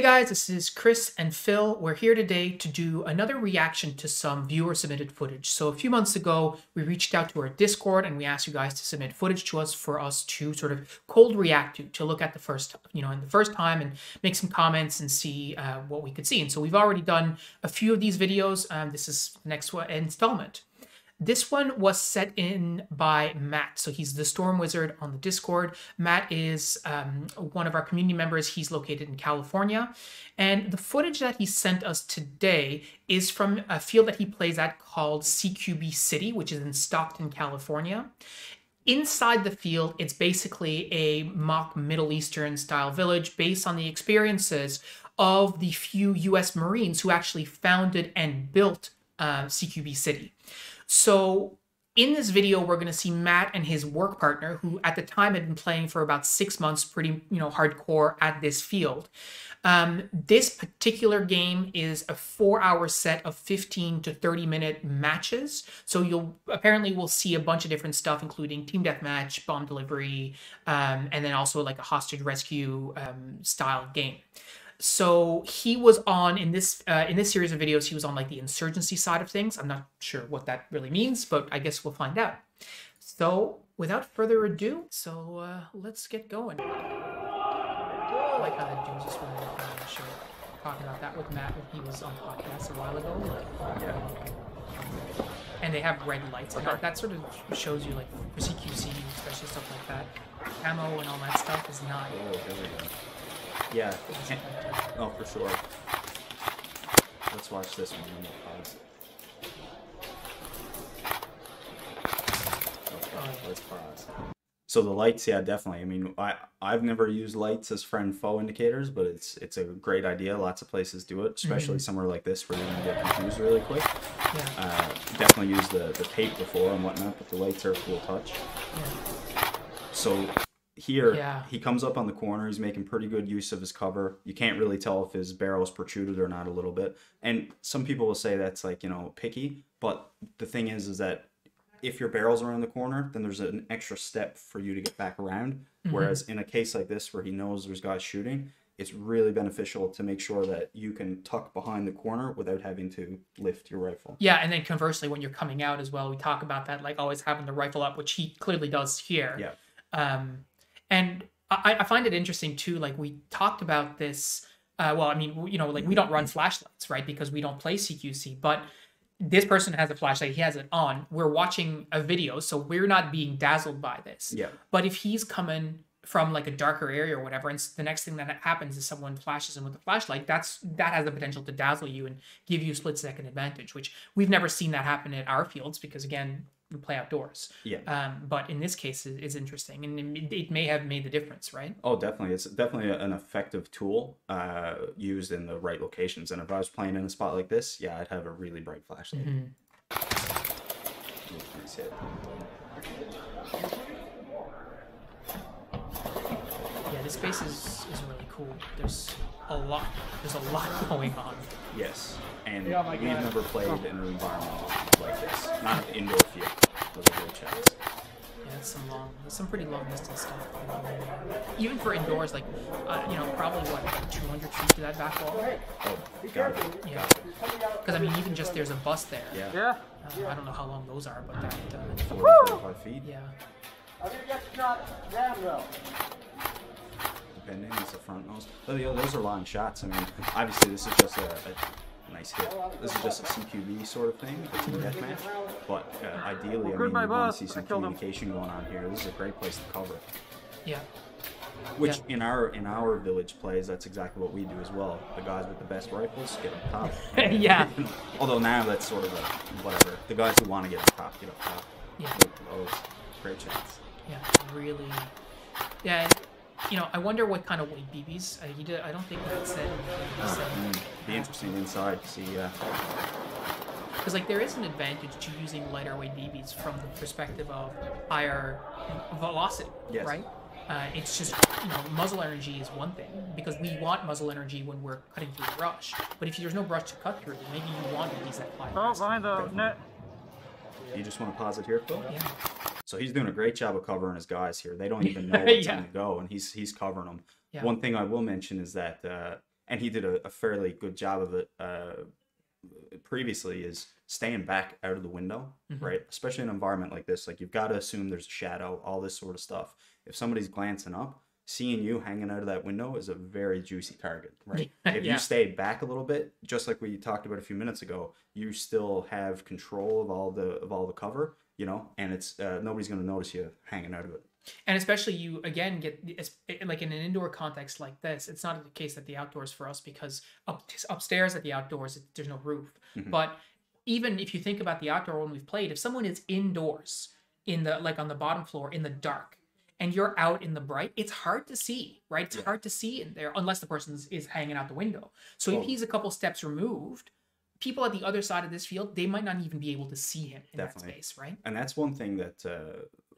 Hey guys, this is Chris and Phil. We're here today to do another reaction to some viewer submitted footage. So a few months ago, we reached out to our Discord and we asked you guys to submit footage to us for us to sort of cold react to look at the first, in the first time and make some comments and see what we could see. And so we've already done a few of these videos. This is the next installment. This one was set in by Matt. So he's the Storm Wizard on the Discord. Matt is one of our community members. He's located in California. And the footage that he sent us today is from a field that he plays at called CQB City, which is in Stockton, California. Inside the field, it's basically a mock Middle Eastern style village based on the experiences of the few US Marines who actually founded and built CQB City. So in this video, we're going to see Matt and his work partner, who at the time had been playing for about 6 months, pretty, hardcore at this field. This particular game is a 4-hour set of 15 to 30-minute matches. So we'll see a bunch of different stuff, including team deathmatch, bomb delivery, and then also like a hostage rescue style game. So he was on in this series of videos. He was on like the insurgency side of things. I'm not sure what that really means, but I guess we'll find out. So without further ado, let's get going. I like how that dude's just running around the show, talking about that with Matt when he was on the podcast a while ago. Yeah. And they have red lights, and that sort of shows you, like, for CQC, especially stuff like that, camo and all that stuff is not. Oh, there we go. Yeah. Oh, for sure. Let's watch this one. Okay, let's pause. So the lights, yeah, definitely. I mean, I've never used lights as friend-foe indicators, but it's a great idea. Lots of places do it, especially somewhere like this where you're going to get confused really quick. Yeah. Definitely use the tape before and whatnot, but the lights are a cool touch. Yeah. So here, he comes up on the corner. He's making pretty good use of his cover. You can't really tell if his barrel's protruded or not a little bit. And some people will say that's like, picky. But the thing is that if your barrel's around the corner, then there's an extra step for you to get back around. Whereas in a case like this where he knows there's guys shooting, it's really beneficial to make sure that you can tuck behind the corner without having to lift your rifle. Yeah, and then conversely, when you're coming out as well, we talk about that, like always having the rifle up, which he clearly does here. Yeah. And I find it interesting too, like we talked about this, well, I mean, like we don't run flashlights, right? Because we don't play CQC, but this person has a flashlight, he has it on. We're watching a video, so we're not being dazzled by this. Yeah. But if he's coming from like a darker area or whatever, and the next thing that happens is someone flashes him with a flashlight, that has the potential to dazzle you and give you a split-second advantage, which we've never seen that happen at our fields because, again, we play outdoors. Yeah. But in this case, it's interesting, and it may have made the difference, right? Oh, definitely. It's definitely an effective tool used in the right locations. And if I was playing in a spot like this, yeah, I'd have a really bright flashlight. Nice hit. Yeah, this space is really cool. There's a lot going on. Yes, and we've never played in an environment like this. Not an indoor field. Those are great shots. Yeah, it's some pretty long distance stuff. Even for indoors, like, probably what, 200 feet to that back wall? Oh, got it. Yeah. Because, I mean, even just there's a bus there. Yeah. I don't know how long those are, but that... 45 feet? Yeah. Depending, it's the front nose. Oh, yeah, those are long shots. I mean, obviously this is just a nice hit. This is just a CQB sort of thing, a team deathmatch. But ideally, I mean, you want to see some communication going on here. This is a great place to cover. Yeah. Which in our village plays, that's exactly what we do as well. The guys with the best rifles get up top. Yeah. Although now that's sort of a whatever. The guys who want to get up top get up top. Yeah. Those great shots. Yeah, really. Yeah. I wonder what kind of weight BBs. I don't think that said. Be interesting inside to see. Because like there is an advantage to using lighter weight BBs from the perspective of higher velocity, right? It's just muzzle energy is one thing because we want muzzle energy when we're cutting through the brush. But if there's no brush to cut through, maybe you want BBs that fly. Oh, behind the net. You just want to pause it here, Phil? Yeah. So he's doing a great job of covering his guys here. They don't even know what's on the go, and he's covering them. Yeah. One thing I will mention is that and he did a fairly good job of it previously, is staying back out of the window, right? Especially in an environment like this, like you've got to assume there's a shadow, all this sort of stuff. If somebody's glancing up, seeing you hanging out of that window is a very juicy target, right? If you stay back a little bit, just like we talked about a few minutes ago, you still have control of all the cover, you know, and it's nobody's going to notice you hanging out of it. And especially you, again, get like in an indoor context like this, it's not the case that the outdoors for us, because upstairs at the outdoors, there's no roof. But even if you think about the outdoor when we've played, if someone is indoors in the, like on the bottom floor in the dark, and you're out in the bright, it's hard to see, right? It's hard to see in there unless the person is hanging out the window. So if he's a couple steps removed, people at the other side of this field, they might not even be able to see him in that space, right? And that's one thing that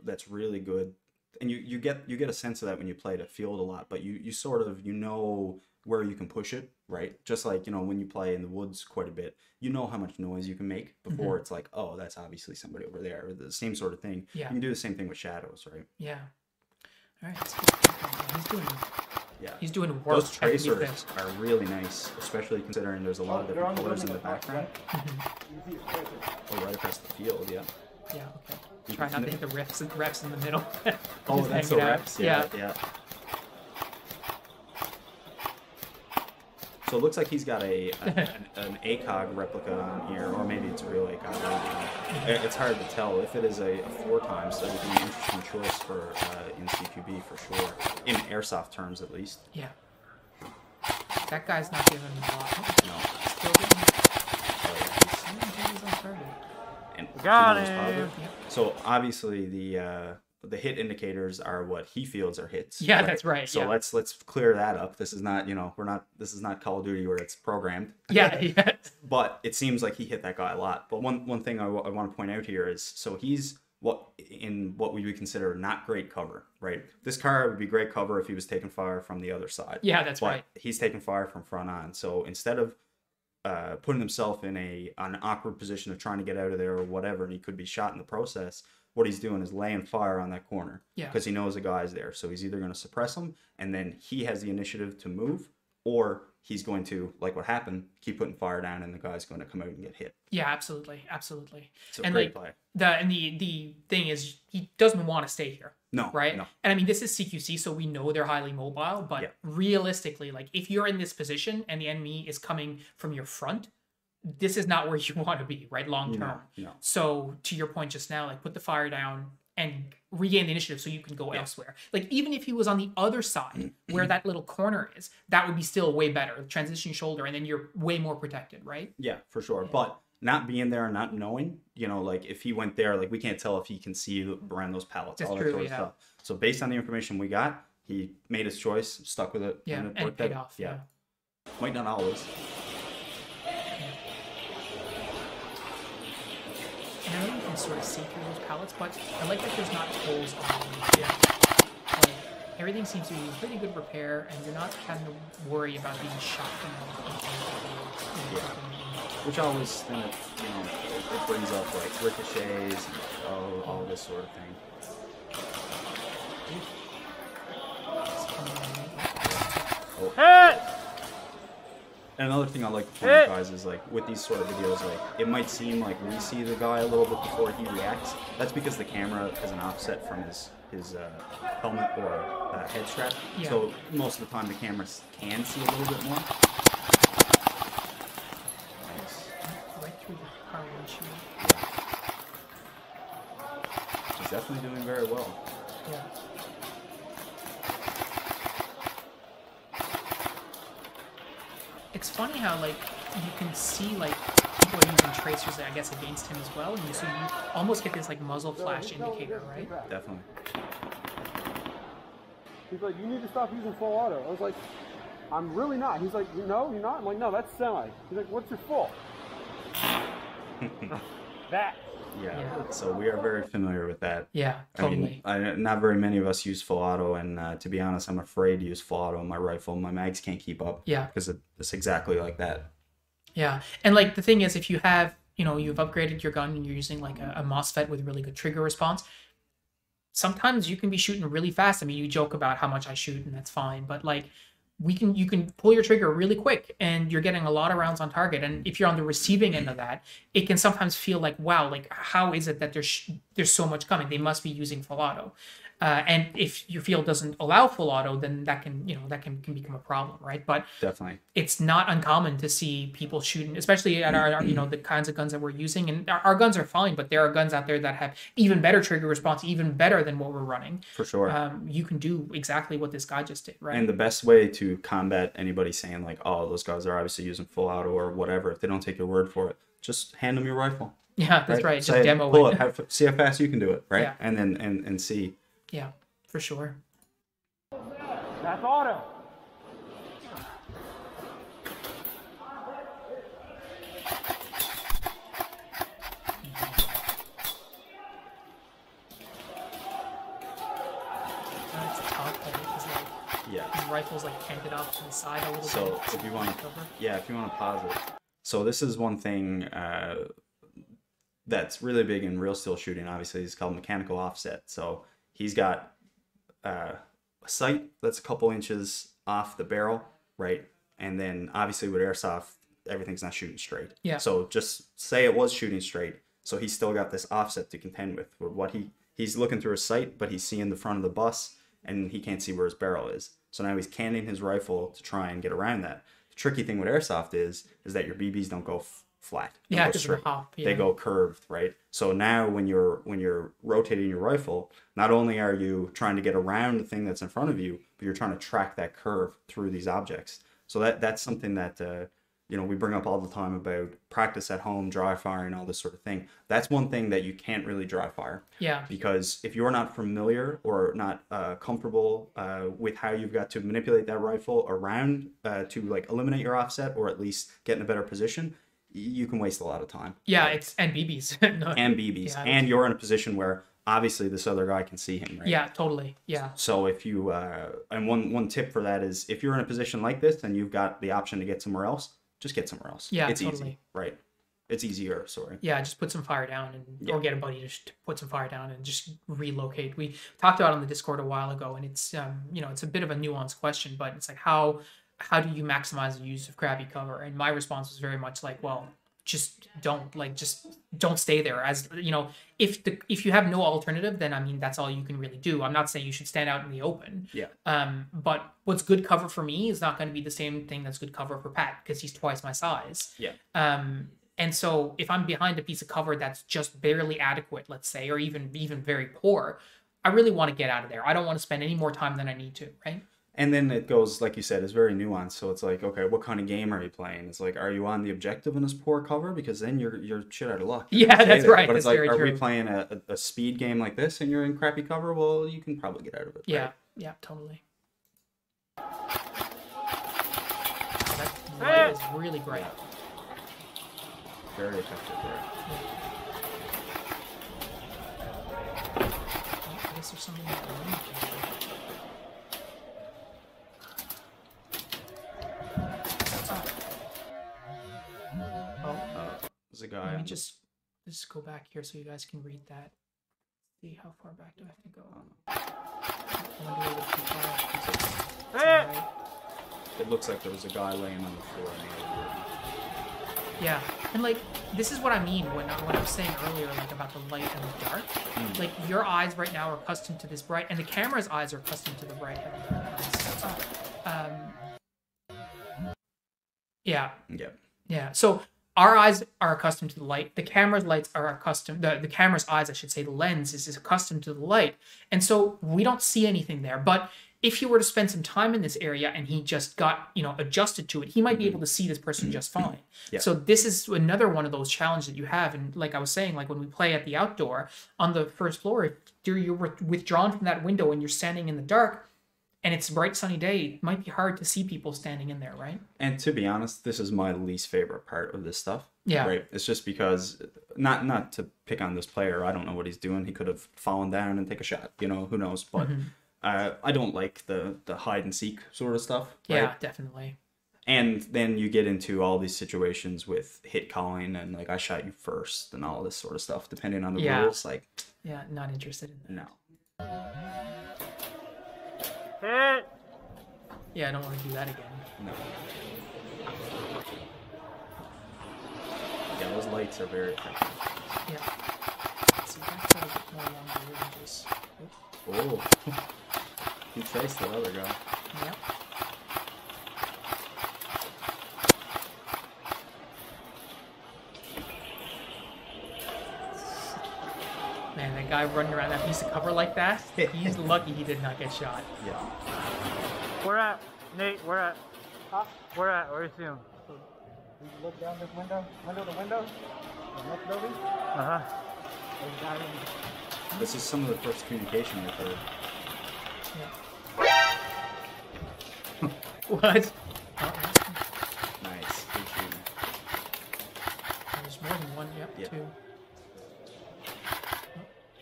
that's really good. And you get a sense of that when you play the field a lot, but you sort of, you know where you can push it, right? Just like, you know, when you play in the woods quite a bit, you know how much noise you can make before it's like, oh, that's obviously somebody over there, or the same sort of thing. You can do the same thing with shadows, right? Yeah. All right. He's doing work. Those tracers are really nice, especially considering there's a lot of different colors in the background. Oh, right across the field, yeah. Yeah, okay. Try not to hit the refs in the middle. Oh, that's the refs? Yeah. So it looks like he's got an ACOG replica on here, or maybe it's a real ACOG. It's hard to tell. If it is a 4x, that would be an interesting choice for in CQB for sure, in airsoft terms at least. Yeah. That guy's not giving him a lot. No. Still getting And got him. So obviously the hit indicators are what he feels are hits. Yeah, right? That's right. So let's clear that up. This is not, you know, this is not Call of Duty where it's programmed. Yeah. But it seems like he hit that guy a lot. But one thing I want to point out here is, so he's what we would consider not great cover, right? This car would be great cover if he was taking fire from the other side. Yeah, that's right. He's taking fire from front on. So instead of putting himself in an awkward position of trying to get out of there or whatever, and he could be shot in the process, what he's doing is laying fire on that corner, because he knows the guy's there. So he's either going to suppress him, and then he has the initiative to move, or he's going to, like what happened, keep putting fire down, and the guy's going to come out and get hit. Yeah, absolutely. So and great play. The thing is, he doesn't want to stay here. No. Right? No. And I mean, this is CQC, so we know they're highly mobile, but realistically, like if you're in this position and the enemy is coming from your front, this is not where you want to be, right? Long term. No. So to your point just now, like put the fire down and regain the initiative so you can go elsewhere. Like even if he was on the other side where that little corner is, that would be still way better. Transition shoulder, and then you're way more protected, right? Yeah, for sure. But not being there and not knowing, you know, like if he went there, like we can't tell if he can see around those pallets, all that sort of stuff. So based on the information we got, he made his choice, stuck with it. Yeah, and it paid off. Yeah. Might not always. And I know you can sort of see through those pallets, but I like that there's not holes on them. Like, everything seems to be in pretty good repair, and you're not having to worry about being shot from which always, then it brings up like ricochets and all this sort of thing. And another thing I like to point out, guys, is like with these sort of videos, like it might seem like we see the guy a little bit before he reacts. That's because the camera is an offset from his helmet or head strap. Yeah. So most of the time the cameras can see a little bit more. Nice. Right through the car windshield. Yeah. He's definitely doing very well. Yeah. It's funny how, like, you can see, like, people are using tracers, I guess, against him as well, and so you almost get this, like, muzzle flash indicator, right? Definitely. He's like, you need to stop using full auto. I was like, I'm really not. He's like, no, you're not? I'm like, no, that's semi. He's like, what's your full? That. Yeah, so we are very familiar with that. Yeah, totally. I mean, not very many of us use full auto, and to be honest, I'm afraid to use full auto on my rifle. My mags can't keep up. Yeah. Because it's exactly like that. Yeah, and like the thing is, if you have, you've upgraded your gun and you're using like a MOSFET with really good trigger response, sometimes you can be shooting really fast. I mean, you joke about how much I shoot, and that's fine, but like you can pull your trigger really quick and you're getting a lot of rounds on target. And if you're on the receiving end of that, it can sometimes feel like, wow, like how is it that there's so much coming? They must be using full auto. And if your field doesn't allow full auto, then that can, can become a problem, right? But Definitely. it's not uncommon to see people shooting, especially at our the kinds of guns that we're using. And our guns are fine, but there are guns out there that have even better trigger response, even better than what we're running. For sure. You can do exactly what this guy just did, right? And the best way to combat anybody saying like, oh, those guys are obviously using full auto or whatever, if they don't take your word for it, just hand them your rifle. Yeah, that's right. Say, Just demo pull it. it. See how fast you can do it, right? Yeah. And then and see. Yeah, for sure. That's auto. That's tough. Right? 'Cause, like, Yeah. his rifle's like canted off to the side a little So bit. if you want to, Cover. yeah, if you want to pause it. So this is one thing that's really big in real steel shooting. Obviously, it's called mechanical offset. So he's got a sight that's a couple inches off the barrel, right? And then obviously with airsoft, everything's not shooting straight. Yeah. So just say it was shooting straight. So he's still got this offset to contend with, where what he's looking through his sight, but he's seeing the front of the bus and he can't see where his barrel is. So now he's canning his rifle to try and get around that. The tricky thing with airsoft is that your BBs don't go flat. They Yeah, go just a straight. hop. Yeah. They go curved, right? So now when you're rotating your rifle, not only are you trying to get around the thing that's in front of you, but you're trying to track that curve through these objects. So that's something that we bring up all the time about practice at home, dry firing, all this sort of thing. That's one thing that you can't really dry fire. Yeah. Because if you're not familiar or not comfortable with how you've got to manipulate that rifle around to like eliminate your offset or at least get in a better position, you can waste a lot of time. Yeah, right? and BBs. No. And BBs. Yeah, and you're in a position where obviously this other guy can see him, right? Yeah, totally. Yeah. So if you and one tip for that is if you're in a position like this and you've got the option to get somewhere else, just get somewhere else. Yeah, it's totally. easy, right? It's easier, sorry. Yeah, just put some fire down or get a buddy to put some fire down and just relocate. We talked about it on the Discord a while ago, and it's it's a bit of a nuanced question, but it's like how do you maximize the use of crappy cover? And my response was very much like, well, just don't stay there. As if you have no alternative, then I mean that's all you can really do. I'm not saying you should stand out in the open. Yeah. But what's good cover for me is not going to be the same thing that's good cover for Pat because he's twice my size. Yeah. And so if I'm behind a piece of cover that's just barely adequate, let's say, or even very poor, I really want to get out of there. I don't want to spend any more time than I need to, right? And then it goes, like you said, it's very nuanced. So it's like, okay, what kind of game are you playing? It's like, are you on the objective in this poor cover? Because then you're shit out of luck. Yeah, that's right. But it's That's like, very are true. we playing a speed game like this and you're in crappy cover? Well, you can probably get out of it. Yeah, right? yeah, totally. That light is really bright. Very effective there. I guess there's something in the room. There's a guy. Let me just go back here so you guys can read that. See how far back do I have to go? I wonder where the people are. Right. It looks like there was a guy laying on the floor in the other room. Yeah, and like this is what I mean when I was saying earlier, like about the light and the dark. Like your eyes right now are accustomed to this bright, and the camera's eyes are accustomed to the bright. Yeah. Yeah. Yeah. So our eyes are accustomed to the light. The camera's lights are accustomed. The camera's eyes, I should say, the lens is accustomed to the light, and so we don't see anything there. But if he were to spend some time in this area and he just got adjusted to it, he might be able to see this person just fine. Yeah. So this is another one of those challenges that you have. And like I was saying, like when we play at the outdoor on the first floor, if you're withdrawn from that window and you're standing in the dark, and it's a bright sunny day, it might be hard to see people standing in there, right? And to be honest, this is my least favorite part of this stuff. Yeah. Right. It's just because not to pick on this player. I don't know what he's doing. He could have fallen down and take a shot. Who knows? But I don't like the hide and seek sort of stuff. Right? Yeah, definitely. And then you get into all these situations with hit calling and like I shot you first and all this sort of stuff. Depending on the rules, like not interested in that. no. Yeah, I don't want to do that again. No. Yeah, those lights are very effective. Yeah. See, that's a bit more longer than just. Oh. He traced the other guy. Yep. Man, that guy running around that piece of cover like that, he's lucky he did not get shot. Yeah. Where at? Nate, where at? Huh? Where at? Where you see him? You look down this window to window, the next building. Uh-huh. There's a guy in This is some of the first communication we've heard. Yeah. What? Nice. Good shooting. There's more than one. Yep, Yeah. two.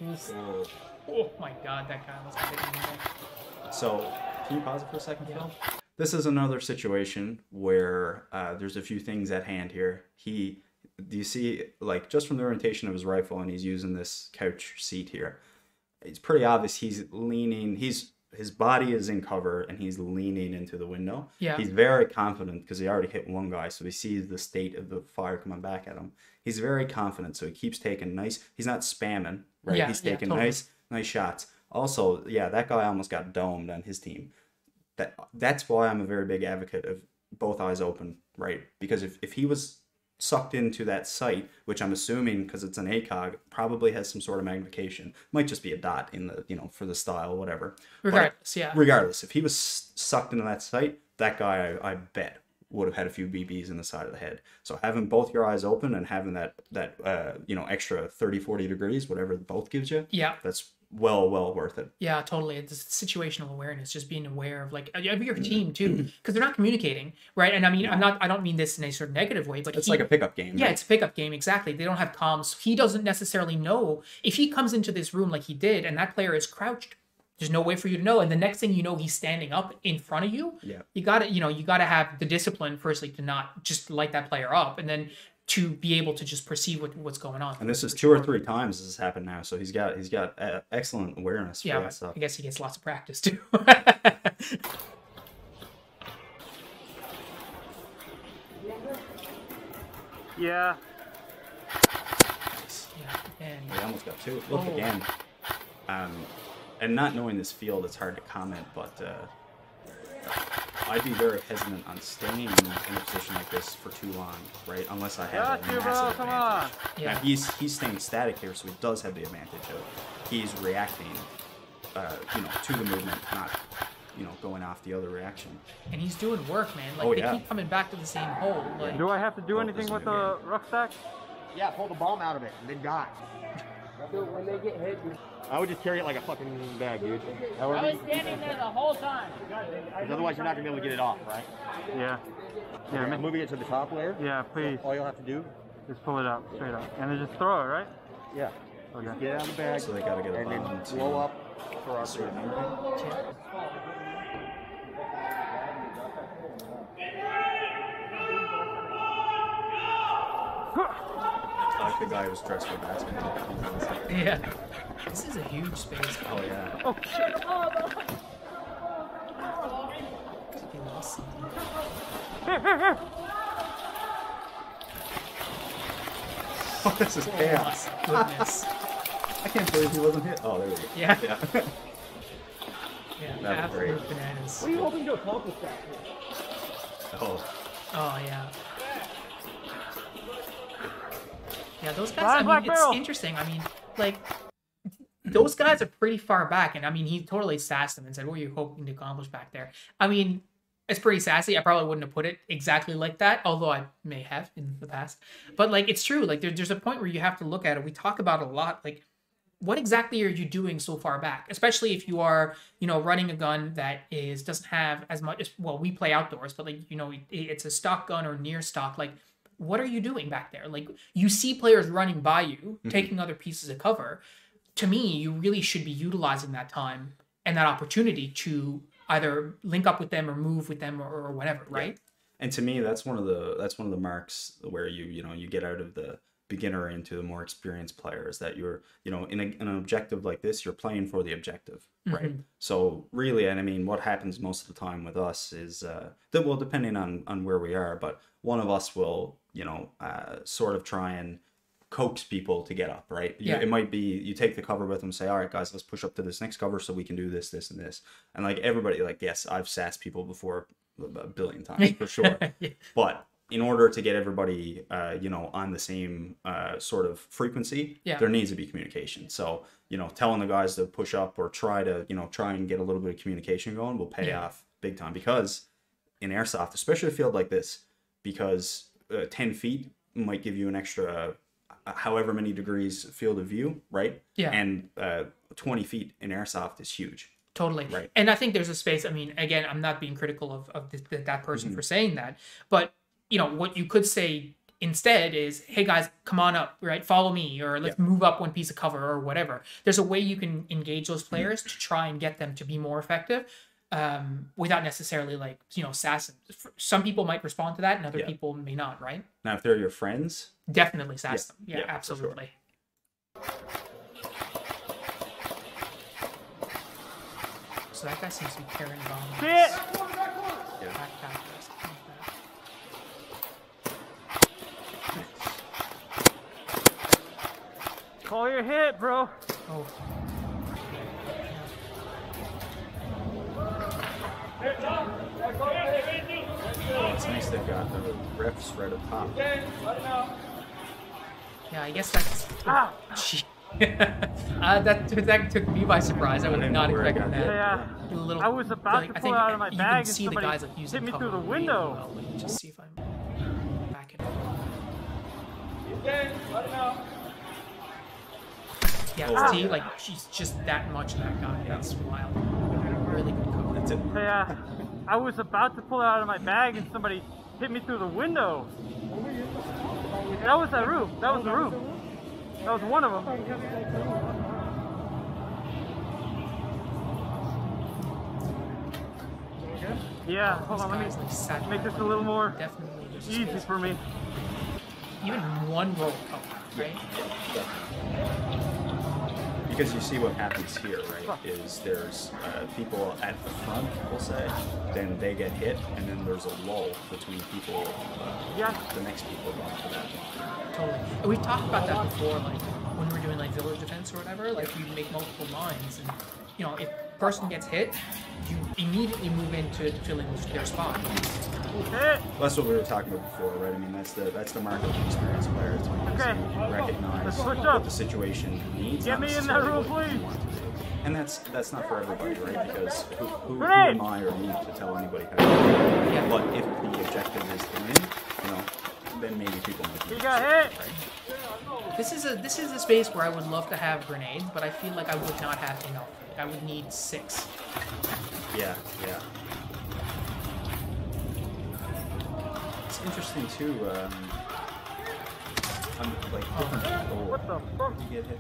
Whoa. Oh my god, that guy must have hit me there. So, can you pause it for a second, Yeah. Phil? This is another situation where there's a few things at hand here. Do you see, like, just from the orientation of his rifle, and he's using this couch seat here, it's pretty obvious he's leaning, his body is in cover, and he's leaning into the window. Yeah. He's very confident, because he already hit one guy, so he sees the state of the fire coming back at him. He's very confident, so he keeps taking he's not spamming, right? Yeah, He's yeah, taking totally. nice shots. Also, yeah, that guy almost got domed on his team. That's why I'm a very big advocate of both eyes open, right? Because if he was sucked into that sight, which I'm assuming because it's an ACOG, probably has some sort of magnification. Might just be a dot in the, for the style, whatever. Regardless, yeah. Regardless, if he was sucked into that sight, that guy, I bet, would have had a few BBs in the side of the head. So having both your eyes open and having that extra 30, 40 degrees, whatever both gives you, Yeah. that's well worth it. Yeah, totally. It's situational awareness, just being aware of, like, of your team too, because they're not communicating, right? And I mean, I don't mean this in a sort of negative way, but It's like a pickup game. yeah, right? it's a pickup game, exactly. They don't have comms. He doesn't necessarily know if he comes into this room like he did, and that player is crouched. There's no way for you to know, and the next thing you know, he's standing up in front of you. Yeah. You gotta have the discipline, firstly, to not just light that player up, and then to be able to just perceive what's going on. And this is 2 or 3 times this has happened now, so he's got excellent awareness for Yeah, that but stuff. I guess he gets lots of practice too. Yeah. Yeah, and He almost got 2. Look Oh. again. And not knowing this field, it's hard to comment, but I'd be very hesitant on staying in a position like this for too long, right? Unless I have Got a you, bro. massive Come advantage. on. Yeah. Now he's staying static here, so he does have the advantage of he's reacting, to the movement, not going off the other reaction. and he's doing work, man. Like, Oh, they yeah. keep coming back to the same hole. Like, Do I have to do Oh, anything this with is the rucksack? Yeah, pull the bomb out of it and then die. So when they get hit, I would just carry it like a fucking bag, dude. I was standing there the whole time. Because otherwise you're not gonna be able to get it off, right? Yeah. Yeah, Okay, moving it to the top layer. yeah, please. All you'll have to do, Just pull it out, straight up. And then just throw it, right? yeah, Okay. get it out of the bag. So they gotta get a and then bomb to blow up for our certain food. movement. I like the guy who was dressed for basketball. yeah, this is a huge space. Oh yeah. Oh, shit. They lost something. Oh, this is chaos. Oh my goodness. I can't believe he wasn't hit. Oh, there we go. Yeah. Yeah. Yeah, That's great. absolute bananas. What are you hoping to accomplish that? Oh, Oh yeah. Yeah, those guys. Fly, I mean, Black it's Barrel. interesting. I mean, like, those guys are pretty far back, and I mean, he totally sassed them and said, "What are you hoping to accomplish back there?" I mean, it's pretty sassy. I probably wouldn't have put it exactly like that, although I may have in the past. But like, it's true. Like, there's a point where you have to look at it. We talk about it a lot. Like, what exactly are you doing so far back? Especially if you are, running a gun that doesn't have as much. Well, we play outdoors, but like, it's a stock gun or near stock. Like, what are you doing back there? Like, you see players running by you, taking other pieces of cover. To me, you really should be utilizing that time and that opportunity to either link up with them or move with them or whatever, right? and to me, that's one of the marks where you get out of the beginner into the more experienced players, that you're, you know, in an objective like this, you're playing for the objective, right? So really, and I mean, what happens most of the time with us is that, well, depending on where we are, but one of us will, you know, sort of try and coax people to get up, right? It might be you take the cover with them, say, all right, guys, let's push up to this next cover so we can do this, this, and this. And like everybody, like, yes, I've sassed people before a billion times for sure. But in order to get everybody, you know, on the same sort of frequency, there needs to be communication. So, you know, telling the guys to push up or try and get a little bit of communication going will pay off big time. Because in airsoft, especially a field like this, because 10 feet might give you an extra however many degrees field of view, right? Yeah. And 20 feet in airsoft is huge. Totally. Right. And I think there's a space, I mean, again, I'm not being critical of that person for saying that, but, you know, what you could say instead is, hey guys, come on up, right? Follow me, or let's move up one piece of cover or whatever. There's a way you can engage those players to try and get them to be more effective without necessarily, like, you know, sassing. Some people might respond to that and other people may not, right? Now, if they're your friends, definitely sass them. Yeah, absolutely. So that guy seems to be carrying bombs. Shit! Call your hit, bro. Oh. It's nice they've got the refs right up top. Yeah, I guess that's... that took me by surprise. I would have not expected that. Yeah. I was about to pull it out of my bag and see the guys, like, hit me through the window. Well. Let me just see if I'm back in. Yeah, see, like, she's just that much that guy. That's wild. Really good cover. That's it. Yeah, I was about to pull it out of my bag and somebody hit me through the window. That was that room. That was the room. That was one of them. Yeah, hold on, let me make this a little more easy for me. Even one roll cover, right? Because you see what happens here, right, is there's people at the front, we'll say, then they get hit, and then there's a lull between people, the next people going to that. Totally. And we've talked about that before, like, when we're doing, like, village defense or whatever, like, you make multiple lines, and, you know, if a person gets hit, you immediately move into filling their spot. Well, that's what we were talking about before, right? I mean, that's the mark of experienced players. Okay. Recognize what the situation needs. Get me in that room, please. And that's not for everybody, right? Because who am I or me to tell anybody how to do it? But if the objective is to win, you know, then maybe people might be. You got hit. Right? This is a space where I would love to have grenades, but I feel like I would not have enough. I would need 6. Yeah. It's interesting too. Like different people. What the fuck? You get hit.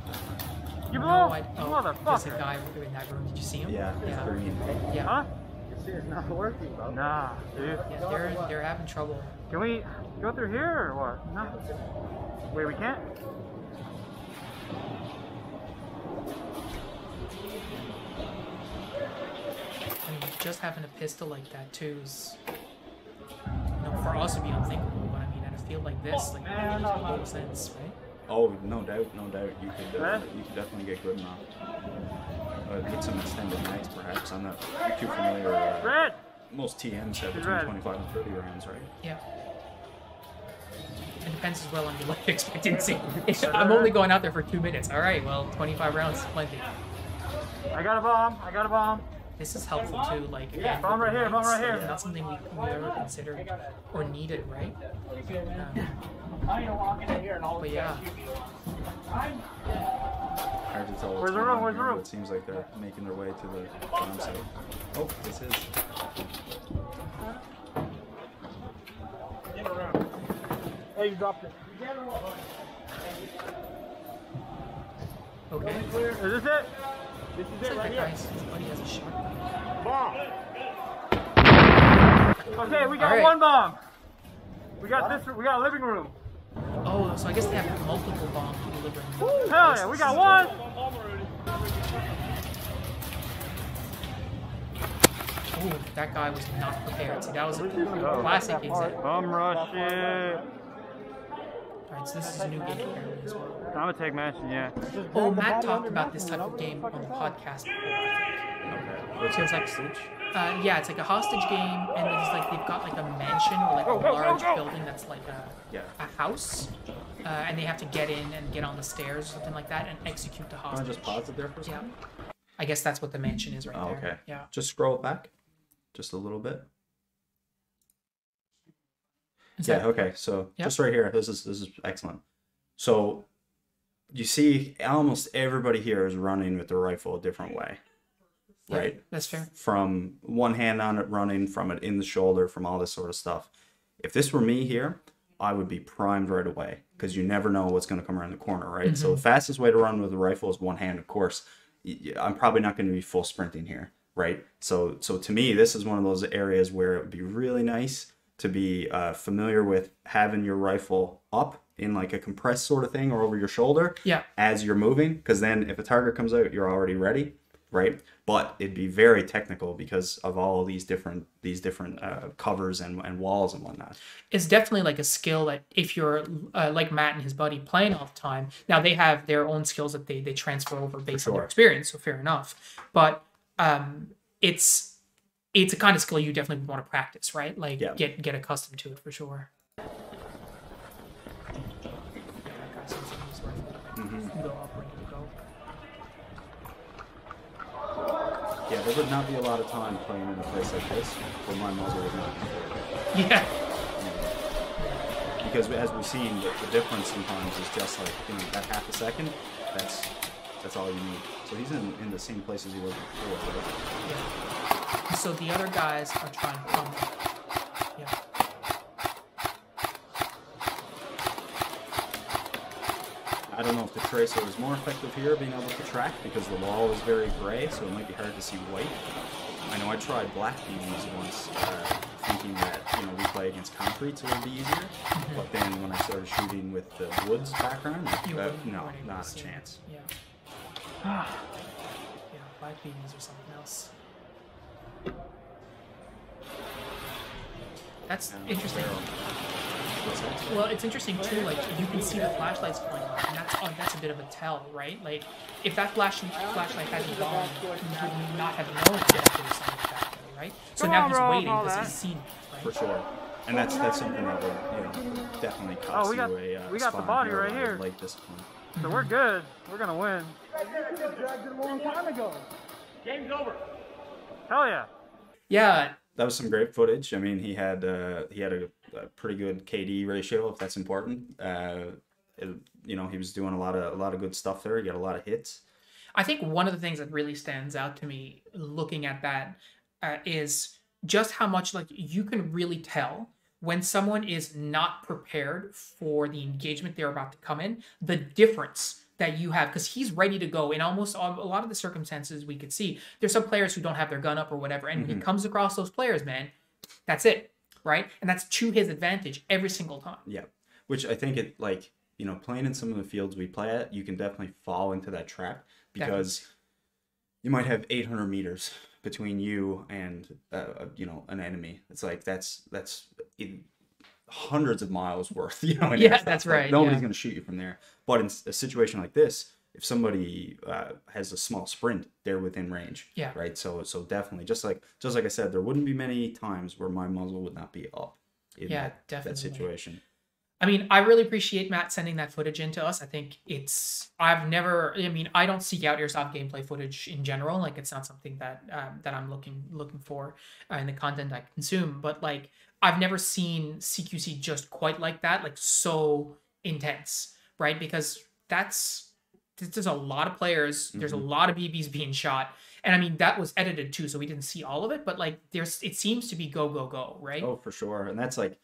You No, motherfucker. there's a guy in that room. Did you see him? Yeah, it's green. Yeah. Huh? It's not working, bro. Nah, dude. Yeah, they're having trouble. Can we go through here or what? No. Wait, we can't? I mean, just having a pistol like that too is, you know, for us to be unthinkable. But I mean, at a field like this, like, it makes total sense, right? Oh, no doubt. You could definitely get good enough. With some extended mags, perhaps. I'm not too familiar. Red. Most TMs have between 25 and 30 rounds, right? Yeah. It depends as well on your life expectancy. I'm only going out there for 2 minutes. All right, well, 25 rounds is plenty. I got a bomb. This is helpful too, like, again, Bomb right here, bomb right here. Not something we ever considered or needed, right? But yeah. Hard to tell Where's the room? Where's the room? It seems like they're making their way to the bomb site. Oh, this is. Hey, you dropped it. Okay. Is this it? This is it right here. Somebody has a shotgun. Bomb. Okay, we got right. one bomb. We got this. We got a living room. Oh, Oh, so I guess they have multiple bombs to deliver. Hell yeah, we got one! Oh, that guy was not prepared. See, that was a classic example. Bum rush it. Alright, so this is a new game apparently as well. I'm gonna take mansion, yeah. Oh, Matt talked about this type of game on the podcast before, I think. So it's like, yeah, it's like a hostage game, and it's like they've got like a mansion or like a large building that's like a house, and they have to get in and get on the stairs or something like that and execute the hostage. Can I just pause it there for a second? Yeah. I guess that's what the mansion is right there. Okay. Yeah. Just scroll it back, just a little bit. Okay. So just right here, this is excellent. So you see, almost everybody here is running with the rifle a different way, right? Yeah, that's fair. From one hand on it running, from it in the shoulder, from all this sort of stuff. If this were me here, I would be primed right away because you never know what's going to come around the corner, right? So the fastest way to run with a rifle is one hand, of course. I'm probably not going to be full sprinting here, right? So to me, this is one of those areas where it would be really nice to be familiar with having your rifle up in like a compressed sort of thing or over your shoulder as you're moving, because then if a target comes out, you're already ready, right? But it'd be very technical because of all these different covers and walls and whatnot. It's definitely like a skill that if you're like Matt and his buddy playing all the time, now they have their own skills that they transfer over based on their experience, so fair enough. But it's a kind of skill you definitely want to practice, right? Like get accustomed to it for sure. Yeah, there would not be a lot of time playing in a place like this where my muzzle would not be. Yeah. Because as we've seen, the difference sometimes is just like, that half a second, that's all you need. So he's in the same place as he was before, right? Yeah. So the other guys are trying to come. Yeah. I don't know if the tracer is more effective here, being able to track, because the wall is very gray, so it might be hard to see white. I know I tried black BBs once, thinking that we play against concrete, so it would be easier. But then when I started shooting with the woods background, no, not a chance. Yeah. Yeah, black BBs or something else. That's interesting. Well, it's interesting too. Like you can see the flashlights going on, and that's a bit of a tell, right? Like if that flashlight hadn't gone, you would not have known that there was something back there, right? So now he's waiting because he's seen it, right? For sure. And that's something that would definitely cost we got the body right here. Light discipline. So we're good. We're gonna win. I dragged it a long time ago. Game's over. Hell yeah. Yeah. That was some great footage. I mean, he had a pretty good KD ratio, if that's important. He was doing a lot of good stuff there. He got a lot of hits. I think one of the things that really stands out to me looking at that is just how much like you can really tell when someone is not prepared for the engagement they're about to come in, the difference that you have, because he's ready to go in almost a lot of the circumstances we could see. There's some players who don't have their gun up or whatever, and when he comes across those players, man, that's it, right? And that's to his advantage every single time. Yeah, which I think playing in some of the fields we play at, you can definitely fall into that trap because you might have 800 meters between you and an enemy. It's like that's hundreds of miles worth, Yeah, that's right. Nobody's going to shoot you from there. But in a situation like this, if somebody has a small sprint, they're within range. Yeah. Right. So definitely, just like I said, there wouldn't be many times where my muzzle would not be up in that situation. I mean, I really appreciate Matt sending that footage in to us. I think I don't seek out airsoft gameplay footage in general. Like, it's not something that I'm looking for in the content I consume. But like, I've never seen CQC just quite like that, like so intense, right? Because there's a lot of players. There's a lot of BBs being shot. And I mean, that was edited too, so we didn't see all of it. But like, it seems to be go, go, go, right? Oh, for sure. And that's like,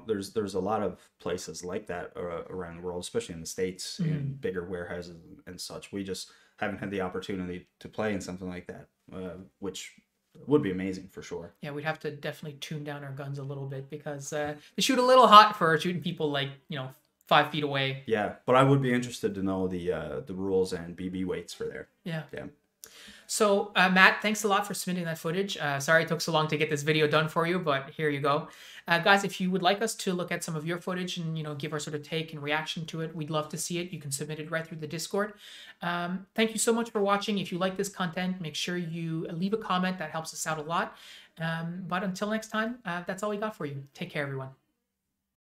there's a lot of places like that around the world, especially in the States, in bigger warehouses and such. We just haven't had the opportunity to play in something like that, which would be amazing for sure. Yeah, we'd have to definitely tune down our guns a little bit because they shoot a little hot for shooting people like, 5 feet away. Yeah, but I would be interested to know the rules and BB weights for there. Yeah. Yeah. So, Matt, thanks a lot for submitting that footage. Sorry it took so long to get this video done for you, but here you go. Guys, if you would like us to look at some of your footage and, give our sort of take and reaction to it, we'd love to see it. You can submit it right through the Discord. Thank you so much for watching. If you like this content, make sure you leave a comment. That helps us out a lot. But until next time, that's all we got for you. Take care, everyone.